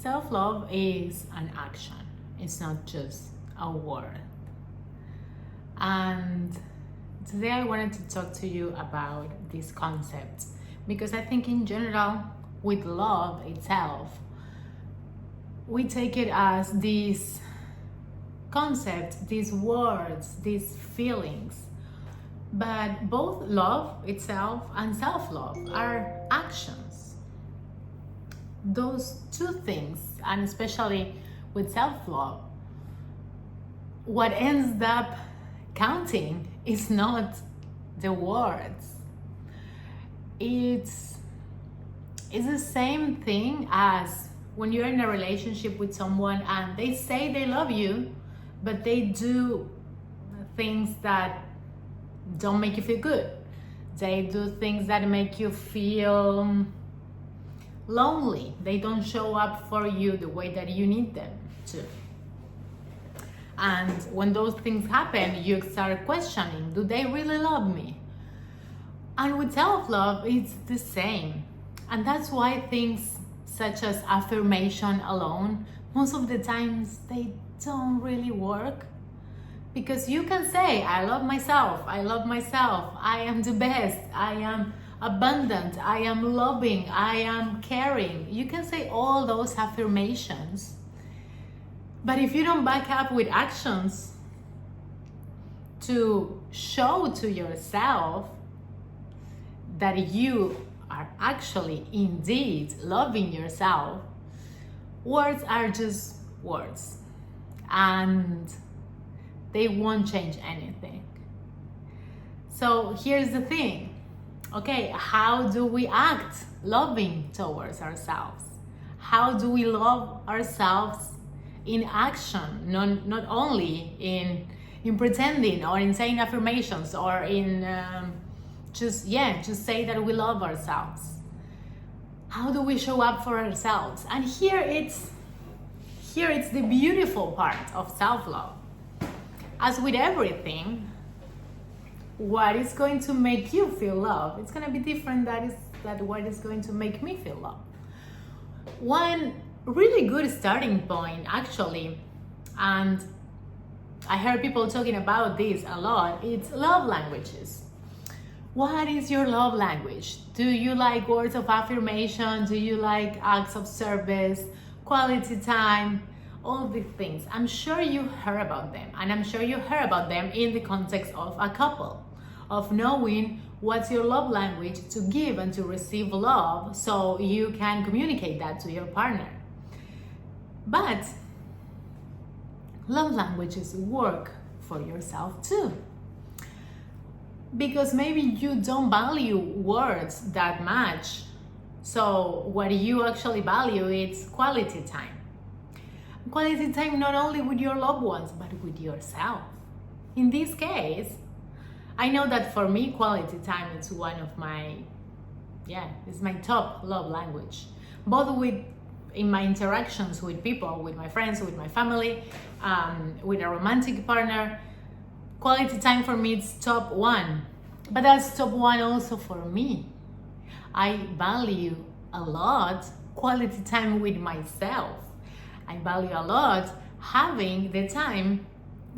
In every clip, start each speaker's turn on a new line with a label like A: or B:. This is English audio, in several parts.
A: self-love is an action. It's not just a word. And today I wanted to talk to you about this concept because I think in general, with love itself, we take it as these concepts, these words, these feelings. But both love itself and self-love are actions. Those two things, and especially with self-love, what ends up counting is not the words. It's the same thing as when you're in a relationship with someone and they say they love you, but they do things that don't make you feel good. They do things that make you feel lonely. They don't show up for you the way that you need them to. And when those things happen, you start questioning, do they really love me? And with self-love, it's the same. And that's why things such as affirmation alone, most of the times they don't really work. Because you can say, I love myself, I am the best, I am abundant, I am loving, I am caring. You can say all those affirmations. But if you don't back up with actions to show to yourself that you are actually indeed loving yourself, words are just words and they won't change anything. So here's the thing. Okay, how do we act loving towards ourselves? How do we love ourselves in action, not only in pretending or in saying affirmations or in just say that we love ourselves? How do we show up for ourselves? And here it's the beautiful part of self-love. As with everything, what is going to make you feel love, it's going to be different than what is going to make me feel love. One really good starting point, actually, and I heard people talking about this a lot, it's love languages. What is your love language? Do you like words of affirmation? Do you like acts of service, quality time? All these things. I'm sure you heard about them, and I'm sure you heard about them in the context of a couple, of knowing what's your love language to give and to receive love so you can communicate that to your partner. But love languages work for yourself too. Because maybe you don't value words that much. So what you actually value is quality time. Quality time not only with your loved ones, but with yourself. In this case, I know that for me, quality time is one of it's my top love language. Both in my interactions with people, with my friends, with my family, with a romantic partner, quality time for me is top one. But that's top one also for me. I value a lot quality time with myself. I value a lot having the time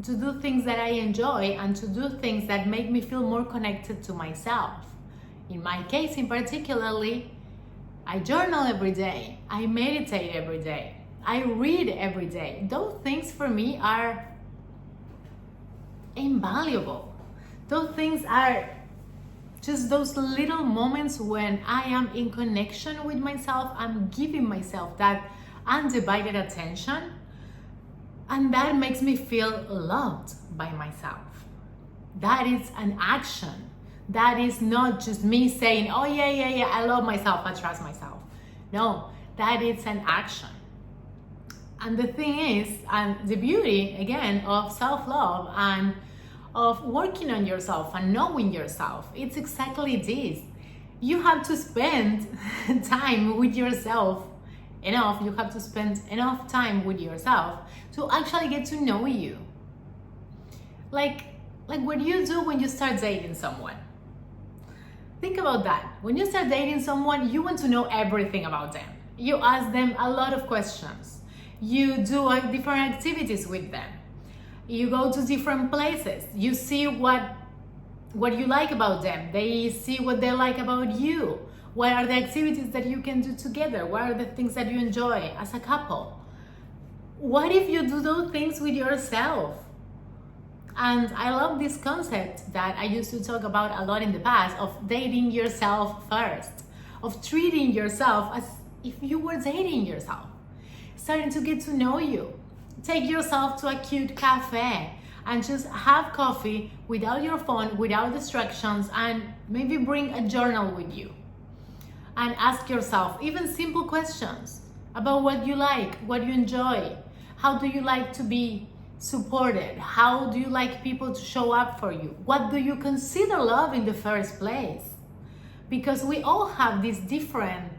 A: to do things that I enjoy and to do things that make me feel more connected to myself. In my case, in particularly, I journal every day. I meditate every day. I read every day. Those things for me are invaluable. Those things are just those little moments when I am in connection with myself. I'm giving myself that undivided attention, and that makes me feel loved by myself. That is an action. That is not just me saying, oh yeah, I love myself, I trust myself. No, that is an action. And the thing is, and the beauty again of self-love and of working on yourself and knowing yourself, it's exactly this. You have to spend time with yourself enough. You have to spend enough time with yourself to actually get to know you. Like what you do when you start dating someone. Think about that. When you start dating someone, you want to know everything about them. You ask them a lot of questions. You do different activities with them. You go to different places. You see what you like about them. They see what they like about you. What are the activities that you can do together? What are the things that you enjoy as a couple? What if you do those things with yourself? And I love this concept that I used to talk about a lot in the past of dating yourself first, of treating yourself as if you were dating yourself, starting to get to know you. Take yourself to a cute cafe and just have coffee without your phone, without distractions, and maybe bring a journal with you. And ask yourself even simple questions about what you like, what you enjoy, how do you like to be supported, how do you like people to show up for you, what do you consider love in the first place? Because we all have these different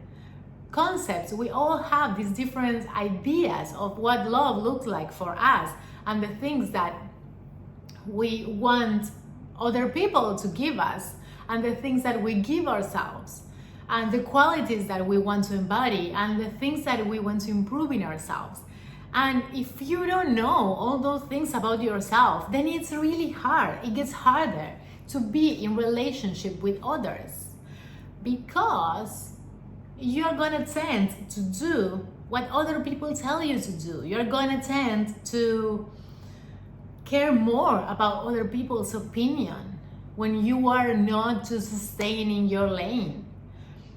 A: concepts, we all have these different ideas of what love looks like for us and the things that we want other people to give us and the things that we give ourselves and the qualities that we want to embody and the things that we want to improve in ourselves. And if you don't know all those things about yourself, then it's really hard. It gets harder to be in relationship with others because you're gonna tend to do what other people tell you to do. You're gonna tend to care more about other people's opinion when you are not just staying in your lane.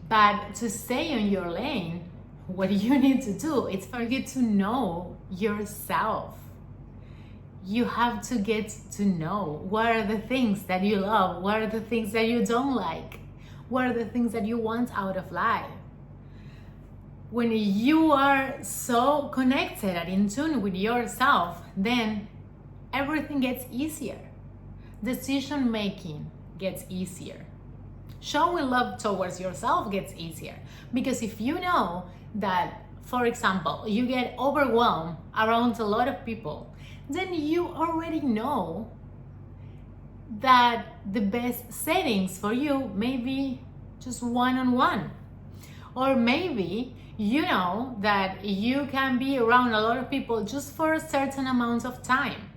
A: But to stay in your lane, what you need to do is for you to know yourself. You have to get to know what are the things that you love, what are the things that you don't like, what are the things that you want out of life. When you are so connected and in tune with yourself, then everything gets easier. Decision making gets easier. Showing love towards yourself gets easier. Because if you know that, for example, you get overwhelmed around a lot of people, then you already know that the best settings for you may be just one-on-one. Or maybe you know that you can be around a lot of people just for a certain amount of time.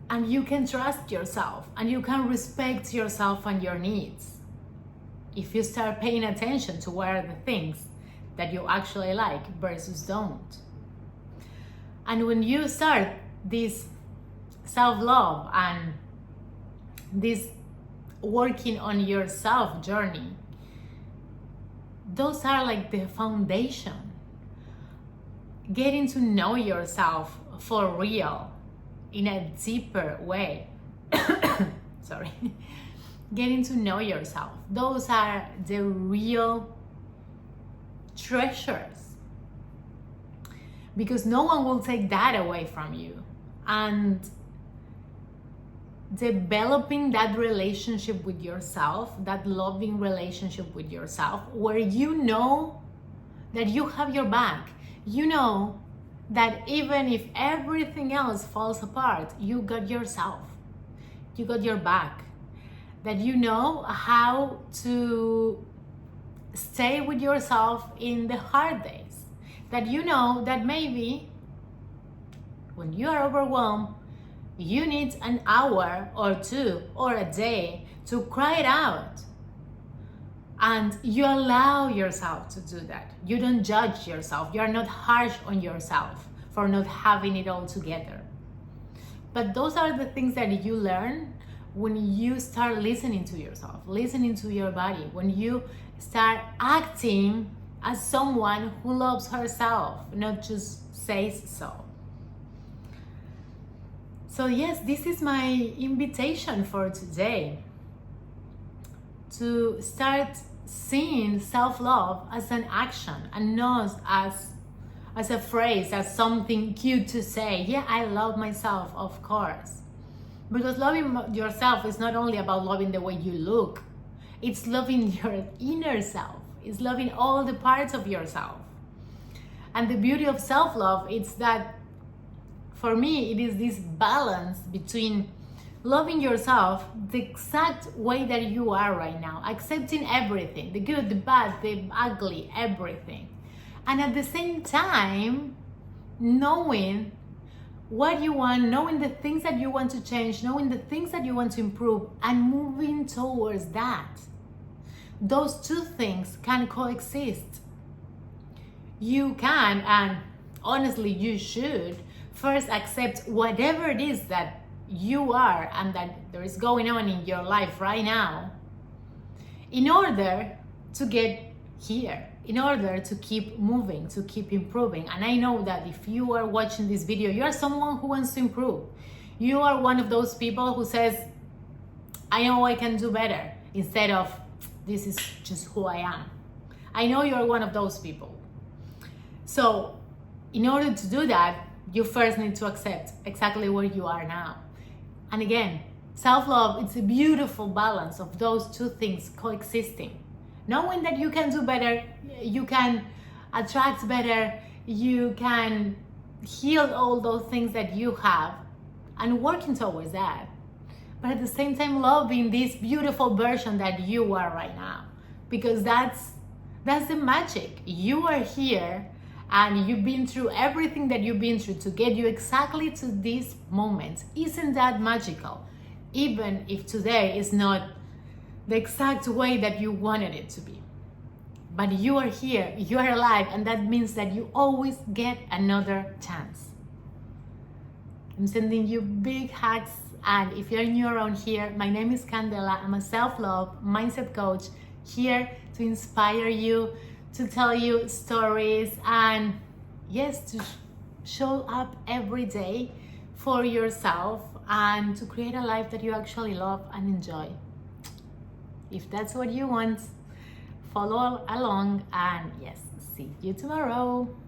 A: And you can trust yourself and you can respect yourself and your needs. If you start paying attention to what are the things that you actually like versus don't. And when you start this self-love and this working on yourself journey, those are like the foundation. Getting to know yourself for real in a deeper way. Sorry. Getting to know yourself. Those are the real treasures. Because no one will take that away from you. And developing that relationship with yourself, that loving relationship with yourself, where you know that you have your back. You know that even if everything else falls apart, you got yourself. You got your back. That you know how to stay with yourself in the hard days. That you know that maybe when you are overwhelmed, you need an hour or two or a day to cry it out. And you allow yourself to do that. You don't judge yourself. You're not harsh on yourself for not having it all together. But those are the things that you learn when you start listening to yourself, listening to your body, when you start acting as someone who loves herself, not just says so. So yes, this is my invitation for today. To start seeing self-love as an action and not as a phrase, as something cute to say. Yeah, I love myself, of course. Because loving yourself is not only about loving the way you look. It's loving your inner self. It's loving all the parts of yourself. And the beauty of self-love is that, for me, it is this balance between loving yourself the exact way that you are right now, accepting everything, the good, the bad, the ugly, everything. And at the same time, knowing what you want, knowing the things that you want to change, knowing the things that you want to improve, and moving towards that. Those two things can coexist. You can, and honestly, you should first accept whatever it is that you are and that there is going on in your life right now in order to get here, in order to keep moving, to keep improving. And I know that if you are watching this video, you are someone who wants to improve. You are one of those people who says, I know I can do better, instead of this is just who I am. I know you're one of those people. So in order to do that, you first need to accept exactly where you are now. And again, self-love, it's a beautiful balance of those two things coexisting. Knowing that you can do better, you can attract better, you can heal all those things that you have, and working towards that. But at the same time, loving this beautiful version that you are right now. Because that's the magic. You are here and you've been through everything that you've been through to get you exactly to this moment. Isn't that magical? Even if today is not the exact way that you wanted it to be. But you are here, you are alive, and that means that you always get another chance. I'm sending you big hugs, and if you're new around here, my name is Candela. I'm a self-love mindset coach here to inspire you, to tell you stories, and yes, to show up every day for yourself and to create a life that you actually love and enjoy. If that's what you want, follow along, and yes, see you tomorrow.